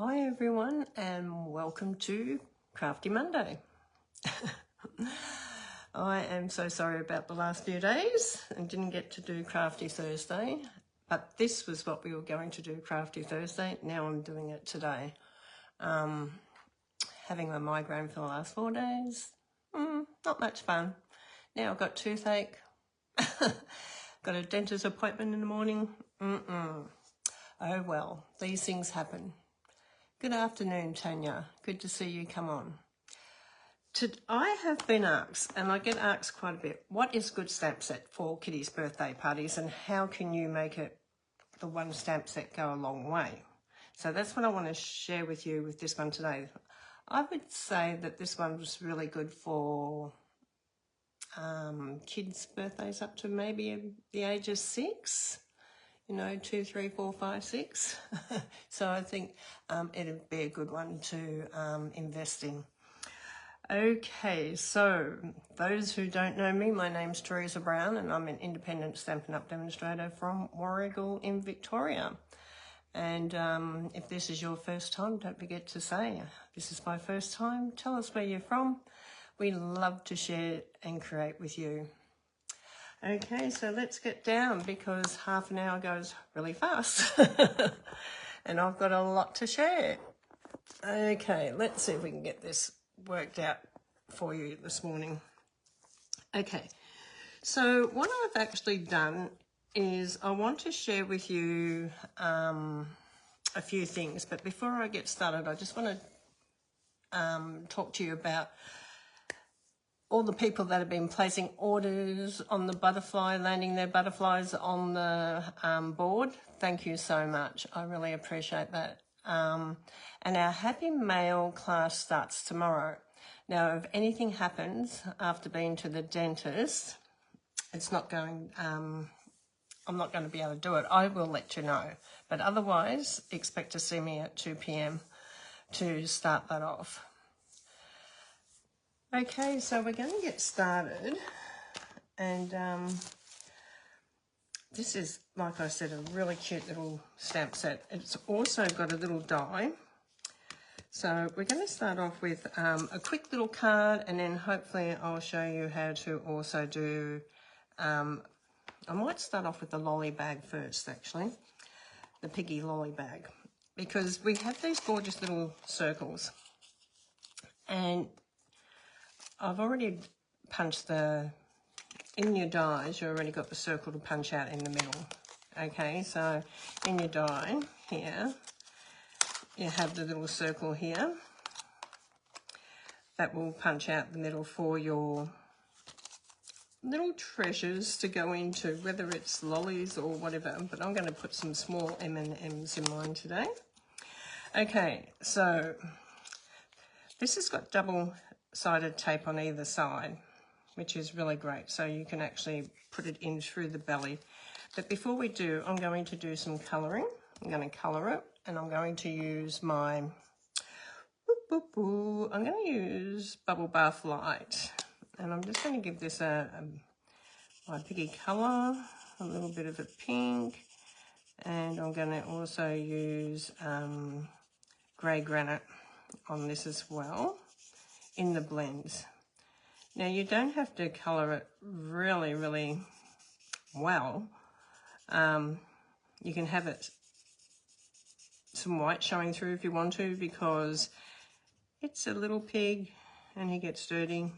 Hi everyone and welcome to Crafty Monday. I am so sorry about the last few days and didn't get to do Crafty Thursday, but this was what we were going to do, Crafty Thursday. Now I'm doing it today. Having a migraine for the last 4 days, not much fun. Now I've got toothache, got a dentist appointment in the morning. Oh well, these things happen. Good afternoon, Tanya. Good to see you come on. I have been asked, and I get asked quite a bit, what is a good stamp set for Kitty's birthday parties and how can you make it the one stamp set go a long way? So that's what I want to share with you with this one today. I would say that this one was really good for kids' birthdays up to maybe the age of 6. 2, 3, 4, 5, 6. So I think it'd be a good one to invest in. Okay, so those who don't know me, my name's Teresa Brown and I'm an independent Stampin' Up! Demonstrator from Warragul in Victoria. And if this is your first time, don't forget to say, this is my first time. Tell us where you're from. We love to share and create with you. Okay, so let's get down because half an hour goes really fast and I've got a lot to share. Okay, let's see if we can get this worked out for you this morning. Okay, so what I've actually done is I want to share with you a few things, but before I get started, I just want to talk to you about all the people that have been placing orders on the butterfly, landing their butterflies on the board. Thank you so much. I really appreciate that. And our Happy Mail class starts tomorrow. Now, if anything happens after being to the dentist, it's not going, I'm not going to be able to do it. I will let you know. But otherwise, expect to see me at 2 p.m. to start that off. Okay, so we're going to get started, and this is, like I said, a really cute little stamp set. It's also got a little die. So we're going to start off with a quick little card, and then hopefully I'll show you how to also do, I might start off with the lolly bag first actually, the piggy lolly bag, because we have these gorgeous little circles, and I've already punched in your dies, you already got the circle to punch out in the middle. Okay, so in your die here, you have the little circle here that will punch out the middle for your little treasures to go into, whether it's lollies or whatever, but I'm going to put some small M&Ms in mine today. Okay, so this has got double-sided tape on either side, which is really great, so you can actually put it in through the belly. But before we do, I'm going to do some colouring. I'm going to colour it, and I'm going to use my I'm going to use Bubble Bath Light, and I'm just going to give this my piggy colour, a little bit of a pink, and I'm going to also use grey granite on this as well in the blends. Now you don't have to colour it really, really well. You can have it some white showing through if you want to, because it's a little pig and he gets dirty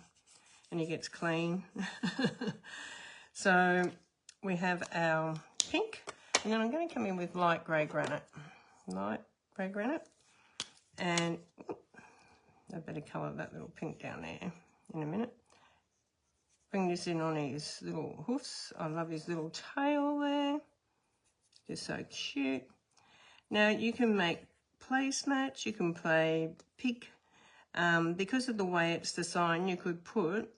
and he gets clean. So we have our pink, and then I'm going to come in with light grey granite. And I better colour that little pink down there in a minute. Bring this in on his little hoofs. I love his little tail there. Just so cute. Now you can make placemats, you can play pig. Because of the way it's designed, you could put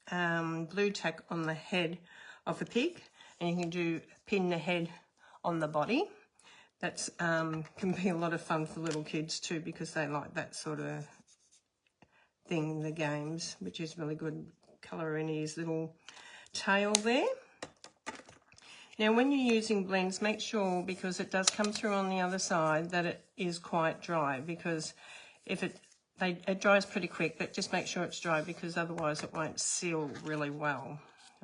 blue tack on the head of a pig, and you can pin the head on the body. That's can be a lot of fun for little kids too, because they like that sort of thing in the games, which is really good. Colour in his little tail there. Now when you're using blends, make sure, because it does come through on the other side, that it is quite dry, because if it dries pretty quick, but just make sure it's dry, because otherwise it won't seal really well.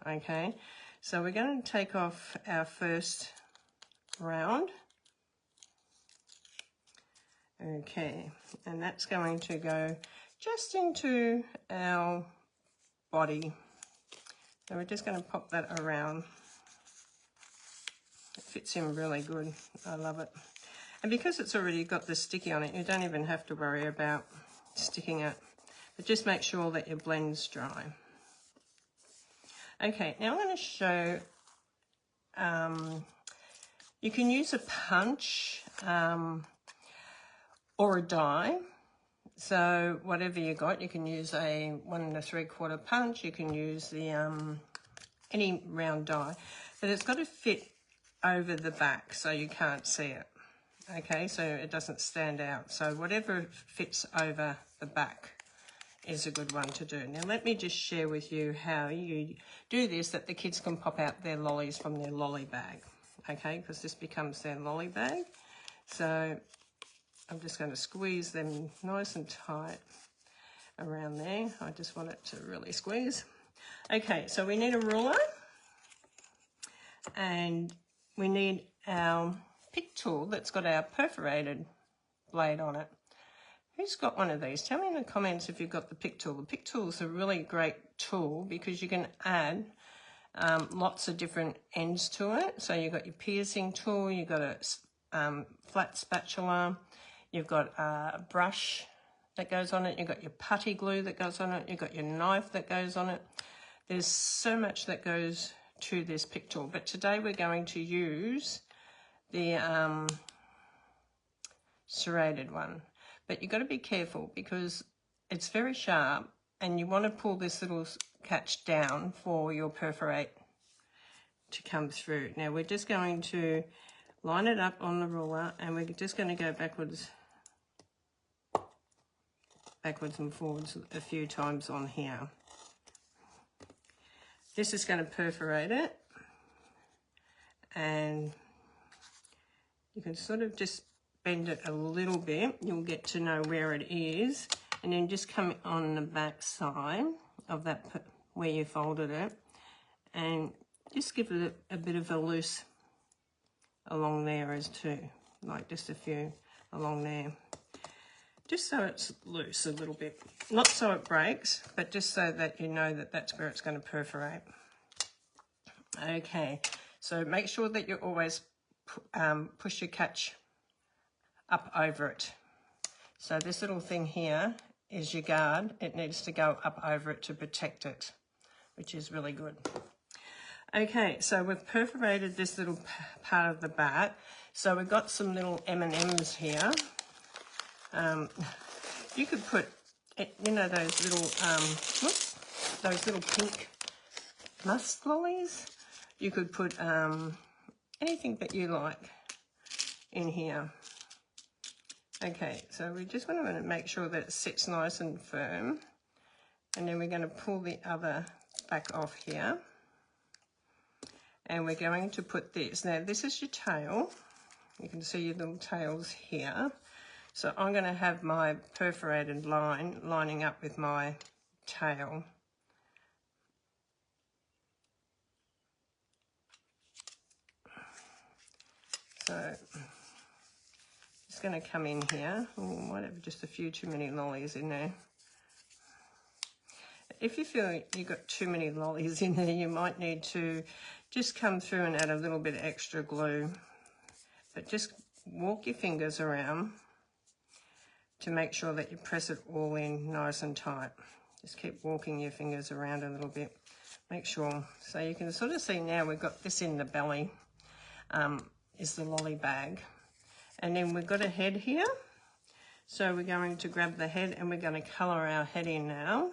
Okay, so we're going to take off our first round. Okay, and that's going to go just into our body. So we're just going to pop that around. It fits in really good. I love it. And because it's already got the sticky on it, you don't even have to worry about sticking it. But just make sure that your blend's dry. Okay, now I'm going to show, you can use a punch or a die. So whatever you got, you can use a 1 3/4 punch, you can use the any round die, but it's got to fit over the back so you can't see it. Okay, so it doesn't stand out. So whatever fits over the back is a good one to do. Now let me just share with you how you do this, that the kids can pop out their lollies from their lolly bag. Okay, because this becomes their lolly bag. So I'm just going to squeeze them nice and tight around there. I just want it to really squeeze. Okay, so we need a ruler, and we need our pick tool that's got our perforated blade on it. Who's got one of these? Tell me in the comments if you've got the pick tool. The pick tool is a really great tool because you can add lots of different ends to it. So you've got your piercing tool, you've got a flat spatula, you've got a brush that goes on it, you've got your putty glue that goes on it, you've got your knife that goes on it. There's so much that goes to this pick tool, but today we're going to use the serrated one. But you've got to be careful because it's very sharp, and you want to pull this little catch down for your perforate to come through. Now we're just going to line it up on the ruler, and we're just going to go backwards and forwards a few times on here. This is going to perforate it, and you can sort of just bend it a little bit. You'll get to know where it is, and then just come on the back side of that where you folded it, and just give it a bit of a loose along there as too, like just a few along there, just so it's loose a little bit, not so it breaks, but just so that you know that that's where it's going to perforate. Okay, so make sure that you always push your catch up over it. So this little thing here is your guard. It needs to go up over it to protect it, which is really good. Okay, so we've perforated this little part of the back. So we've got some little M&Ms here. You could put, you know, those little pink musk lollies. You could put anything that you like in here. Okay, so we just want to make sure that it sits nice and firm, and then we're going to pull the other back off here, and we're going to put this. Now this is your tail. You can see your little tails here. So I'm going to have my perforated line lining up with my tail. So it's going to come in here. Oh, might have just a few too many lollies in there. If you feel you've got too many lollies in there, you might need to just come through and add a little bit of extra glue. But just walk your fingers around to make sure that you press it all in nice and tight. Just keep walking your fingers around a little bit. Make sure. So you can sort of see now we've got this in the belly, is the lolly bag. And then we've got a head here. So we're going to grab the head and we're going to colour our head in now.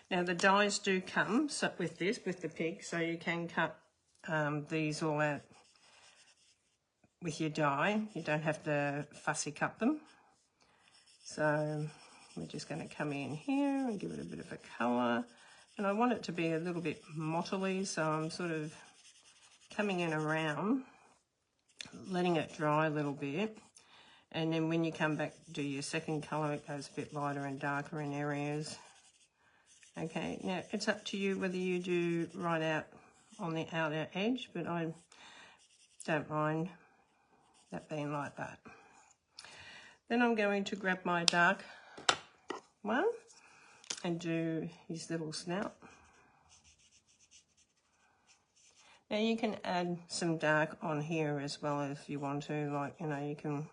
Now the dies do come with this, with the pig, so you can cut these all out with your die. You don't have to fussy cut them. So we're just going to come in here and give it a bit of a colour. And I want it to be a little bit mottly, so I'm sort of coming in around, letting it dry a little bit, and then when you come back to do your second colour, it goes a bit lighter and darker in areas. Okay, now it's up to you whether you do right out on the outer edge, but I don't mind that being like that. Then I'm going to grab my dark one and do his little snout. Now you can add some dark on here as well if you want to, like, you know, you can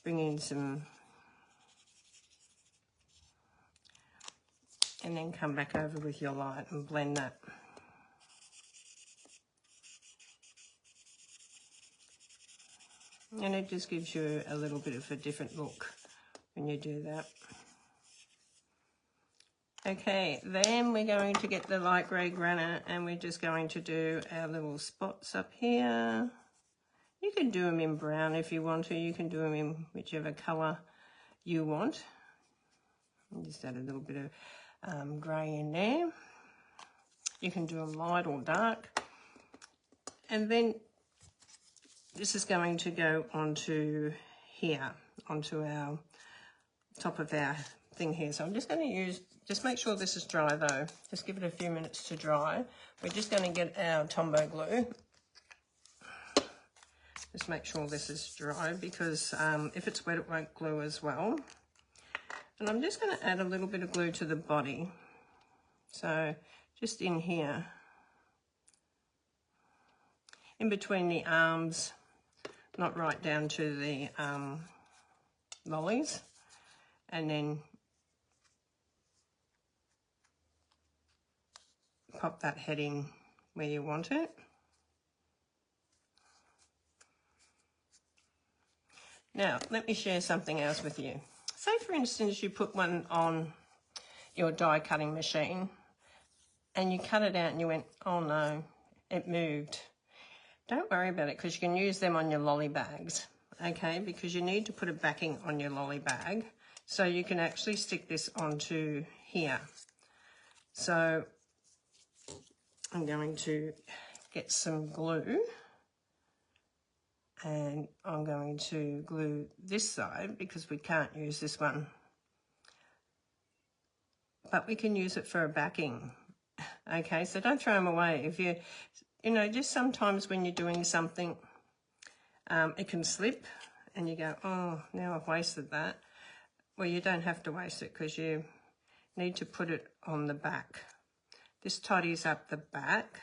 bring in some, and then come back over with your light and blend that. And it just gives you a little bit of a different look when you do that. Okay, then we're going to get the light grey granite and we're just going to do our little spots up here. You can do them in brown if you want to. You can do them in whichever colour you want. And just add a little bit of grey in there. You can do them light or dark. And then this is going to go onto here, onto our top of our thing here. So I'm just going to use, just make sure this is dry though. Just give it a few minutes to dry. We're just going to get our Tombow glue. Just make sure this is dry because if it's wet it won't glue as well. And I'm just going to add a little bit of glue to the body. So just in here, in between the arms, not right down to the lollies, and then pop that head in where you want it. Now, let me share something else with you. Say, for instance, you put one on your die cutting machine and you cut it out and you went, oh no, it moved. Don't worry about it because you can use them on your lolly bags, okay? Because you need to put a backing on your lolly bag so you can actually stick this onto here. So I'm going to get some glue and I'm going to glue this side because we can't use this one, but we can use it for a backing. Okay, so don't throw them away. If you know, just sometimes when you're doing something, it can slip and you go, oh, now I've wasted that. Well, you don't have to waste it because you need to put it on the back. This tidies up the back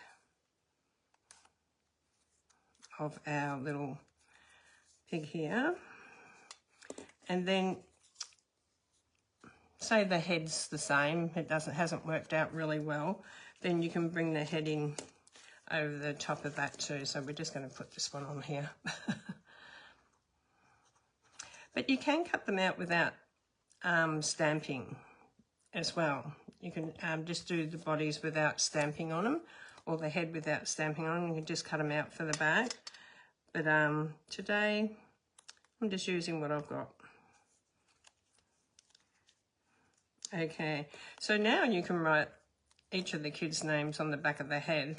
of our little pig here. And then say the head's the same, it hasn't worked out really well, then you can bring the head in over the top of that too. So we're just going to put this one on here. But you can cut them out without stamping as well. You can just do the bodies without stamping on them, or the head without stamping on them. You can just cut them out for the back. But today I'm just using what I've got. Okay, so now you can write each of the kids' names on the back of the head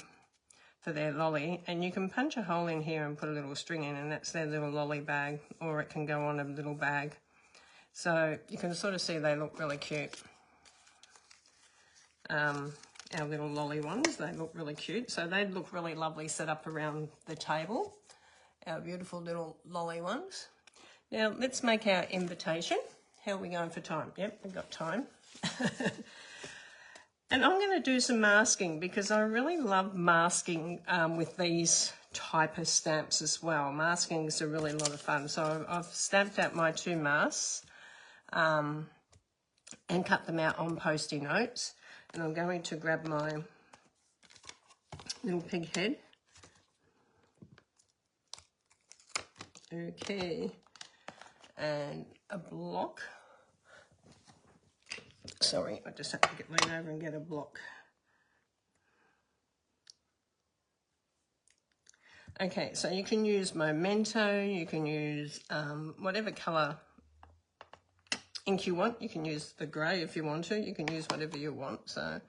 for their lolly, and you can punch a hole in here and put a little string in, and that's their little lolly bag, or it can go on a little bag. So you can sort of see they look really cute. Our little lolly ones, they look really cute. So they look really lovely set up around the table, our beautiful little lolly ones. Now let's make our invitation. How are we going for time? Yep, we've got time. And I'm going to do some masking because I really love masking with these type of stamps as well. Masking is a really lot of fun. So I've stamped out my 2 masks and cut them out on Post-it notes. And I'm going to grab my little pig head. Okay. And a block. Sorry, I just have to lean over and get a block. Okay, so you can use Memento, you can use whatever colour ink you want. You can use the grey if you want to. You can use whatever you want. So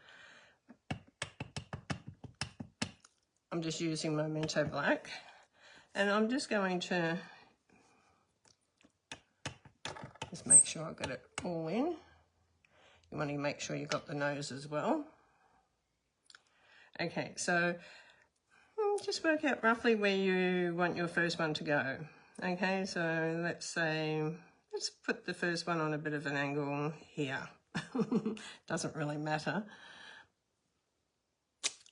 I'm just using Memento Black, and I'm just going to just make sure I got it all in. You want to make sure you got the nose as well. Okay, so just work out roughly where you want your first one to go. Okay, so let's put the first one on a bit of an angle here. Doesn't really matter.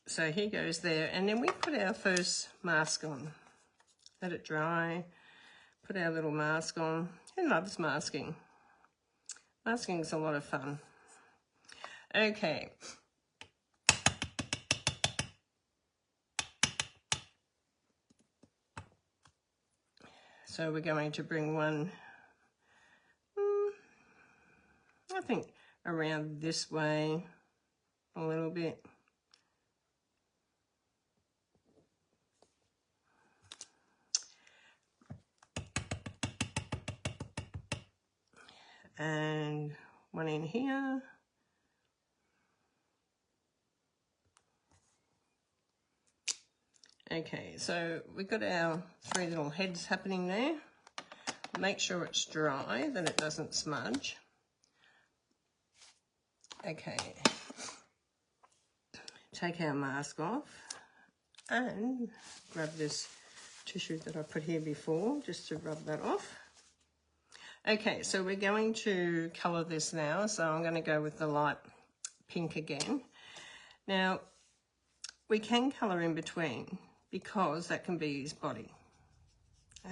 So he goes there, and then we put our first mask on. Let it dry, put our little mask on. Who loves masking? Masking is a lot of fun. Okay. So we're going to bring one, I think around this way a little bit. And one in here. Okay, so we've got our 3 little heads happening there. Make sure it's dry, that it doesn't smudge. Okay, take our mask off and grab this tissue that I put here before just to rub that off. Okay, so we're going to colour this now, so I'm going to go with the light pink again. Now, we can colour in between because that can be his body.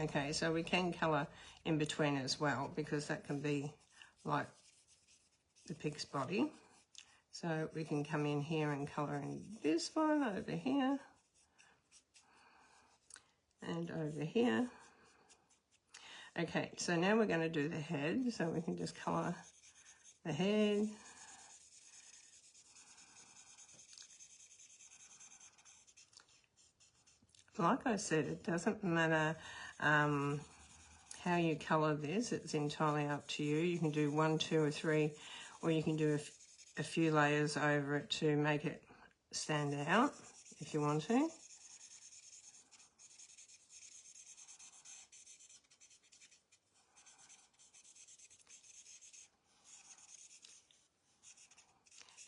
Okay, so we can colour in between as well because that can be like the pig's body. So we can come in here and colour in this one over here and over here. Okay, so now we're going to do the head, so we can just colour the head. Like I said, it doesn't matter how you colour this, it's entirely up to you. You can do 1, 2 or 3, or you can do a few layers over it to make it stand out if you want to.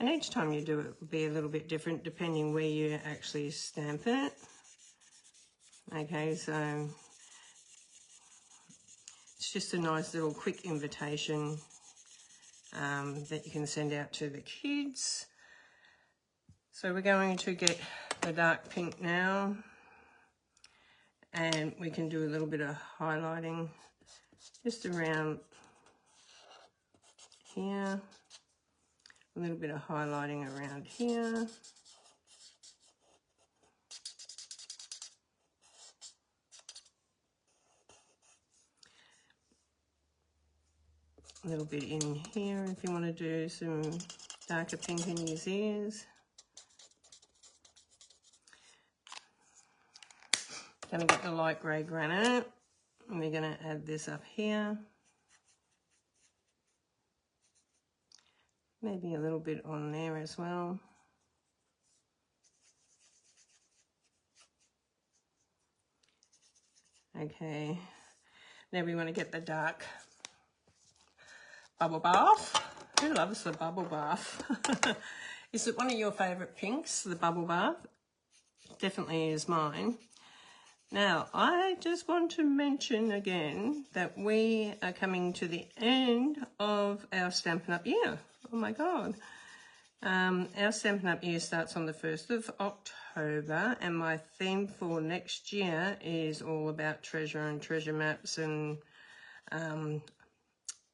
And each time you do it will be a little bit different depending where you actually stamp it. Okay, so it's just a nice little quick invitation that you can send out to the kids. So we're going to get the dark pink now, and we can do a little bit of highlighting just around here, a little bit of highlighting around here. A little bit in here if you want to do some darker pink in his ears. Going to get the light grey granite, and we're going to add this up here. Maybe a little bit on there as well. Okay, now we want to get the dark bubble bath. Who loves the bubble bath? Is it one of your favourite pinks, the bubble bath? Definitely is mine. Now, I just want to mention again that we are coming to the end of our Stampin' Up year. Oh my God. Our Stampin' Up year starts on the 1st of October, and my theme for next year is all about treasure and treasure maps and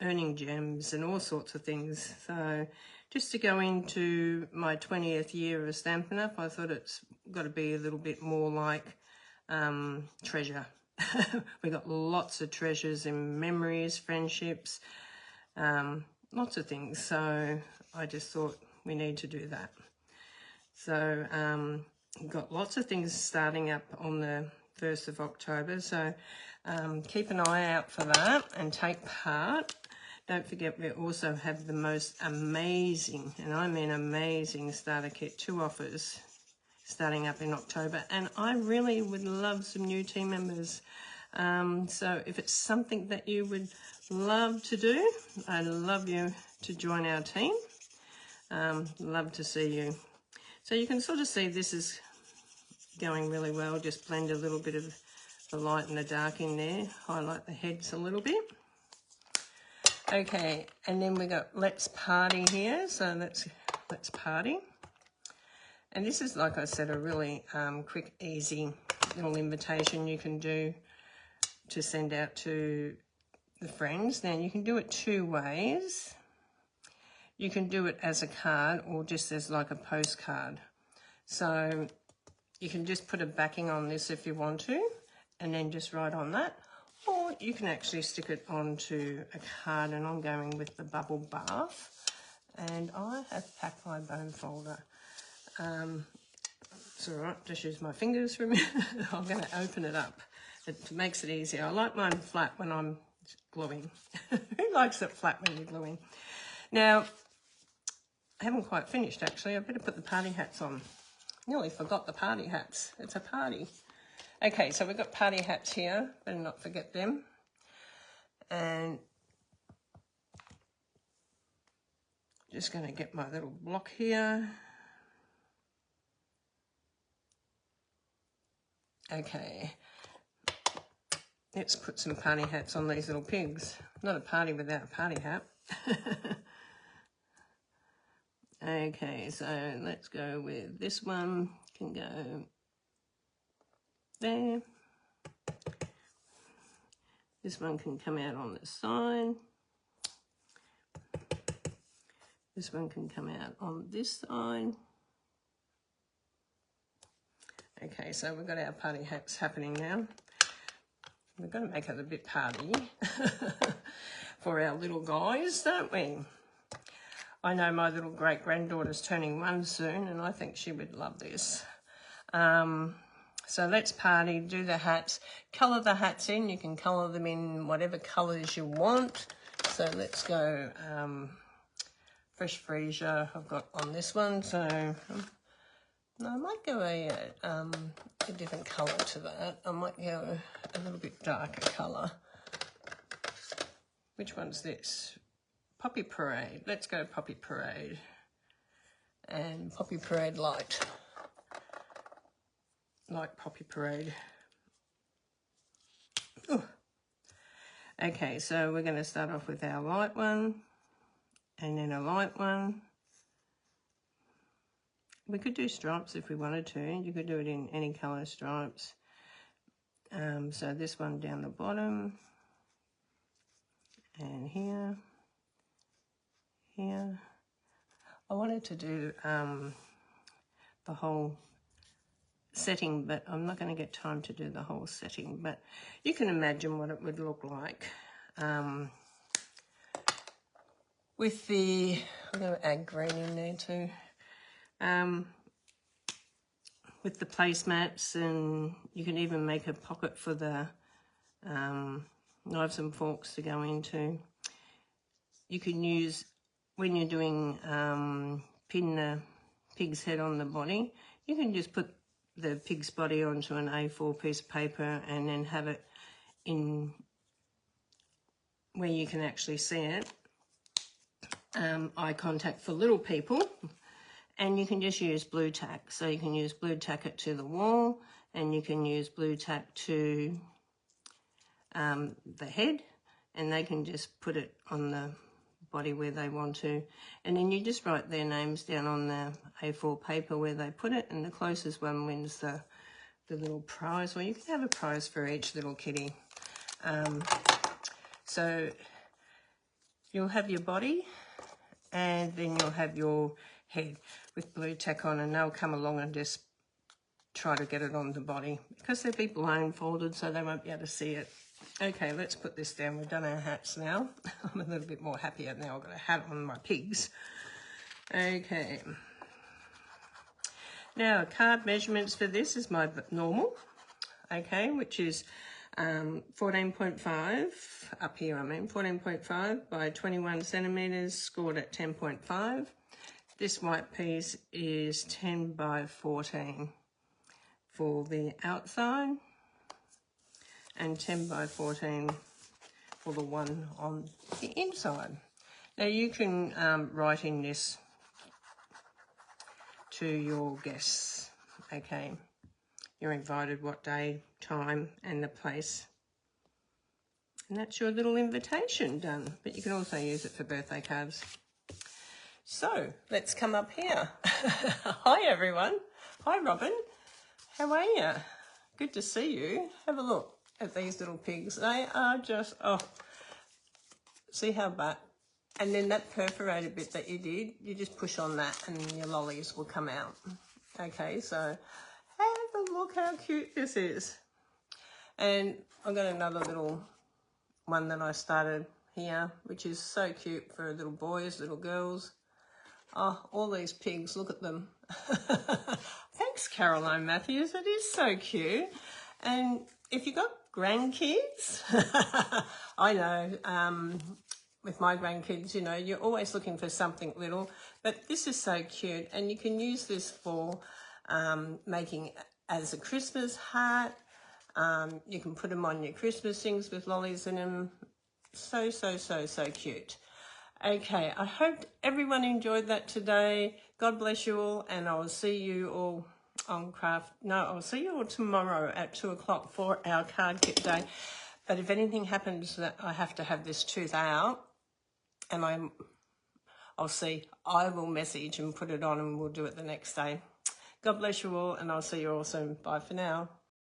earning gems and all sorts of things. So just to go into my 20th year of Stampin' Up, I thought it's got to be a little bit more like treasure. We got lots of treasures and memories, friendships, lots of things. So I just thought we need to do that. So we've got lots of things starting up on the 1st of October. So keep an eye out for that and take part. Don't forget, we also have the most amazing, and I mean amazing, starter kit, 2 offers. starting up in October, and I really would love some new team members. So if it's something that you would love to do, I'd love you to join our team. Love to see you. So you can sort of see this is going really well. Just blend a little bit of the light and the dark in there, highlight the heads a little bit. Okay, and then we got Let's Party here, so let's party. And this is, like I said, a really quick, easy little invitation you can do to send out to the friends. Now you can do it two ways. You can do it as a card or just as like a postcard. So you can just put a backing on this if you want to, and then just write on that. Or you can actually stick it onto a card, and I'm going with the bubble bath. And I have packed my bone folder. It's all right, just use my fingers for a minute. I'm going to open it up. It makes it easier. I like mine flat when I'm gluing. Who likes it flat when you're gluing? Now, I haven't quite finished actually. I better put the party hats on. Nearly forgot the party hats. It's a party. Okay, so we've got party hats here. Better not forget them. And just going to get my little block here. Okay. Let's put some party hats on these little pigs. Not a party without a party hat. Okay, so let's go with this one. Can go there. This one can come out on the side. This one can come out on this side. Okay, so we've got our party hats happening now. We've got to make it a bit party for our little guys, don't we? I know my little great-granddaughter's turning 1 soon, and I think she would love this. So let's party, do the hats, colour the hats in. You can colour them in whatever colours you want. So let's go Fresh Freesia I've got on this one. So no, I might go a different colour to that. I might go a little bit darker colour. Which one's this? Poppy Parade. Let's go Poppy Parade. And Poppy Parade Light. Like Poppy Parade. Ooh. Okay, so we're going to start off with our light one. And then a light one. We could do stripes if we wanted to. You could do it in any colour stripes. So this one down the bottom. And here. Here. I wanted to do the whole setting, but I'm not going to get time to do the whole setting. But you can imagine what it would look like. With the, I'm going to add green in there too. With the placemats, and you can even make a pocket for the knives and forks to go into. You can use, when you're doing pin the pig's head on the body, you can just put the pig's body onto an A4 piece of paper and then have it in where you can actually see it. Eye contact for little people, and you can just use blue tack. So you can use blue tack it to the wall, and you can use blue tack to the head, and they can just put it on the body where they want to, and then you just write their names down on the A4 paper where they put it, and the closest one wins the little prize. Well, you can have a prize for each little kitty. So you'll have your body, and then you'll have your head with blue tack on, and they'll come along and just try to get it on the body because they'll be blindfolded, so they won't be able to see it. Okay, let's put this down. We've done our hats now. I'm a little bit more happier now. I've got a hat on my pigs. Okay. Now, card measurements for this is my normal, okay, which is 14.5, up here I mean, 14.5 by 21 centimetres, scored at 10.5. This white piece is 10 by 14. for the outside and 10 by 14 for the one on the inside. Now you can write in this to your guests, okay? You're invited, what day, time, and the place. And that's your little invitation done. But you can also use it for birthday cards. So let's come up here. Hi everyone. Hi Robin. How are you? Good to see you. Have a look at these little pigs. They are just, oh, see how bad. And then that perforated bit that you did, you just push on that and your lollies will come out. Okay, so have a look how cute this is. And I've got another little one that I started here, which is so cute for little boys, little girls. Oh, all these pigs, look at them. Thanks, Caroline Matthews. It is so cute. And if you've got grandkids, I know, with my grandkids, you know, you're always looking for something little, but this is so cute. And you can use this for making as a Christmas hat. You can put them on your Christmas things with lollies in them. So, so, so, so cute. Okay, I hope everyone enjoyed that today. God bless you all, and I will see you all on I'll see you all tomorrow at 2 o'clock for our card kit day. But if anything happens that I have to have this tooth out, and I'll see, I will message and put it on and we'll do it the next day. God bless you all, and I'll see you all soon. Bye for now.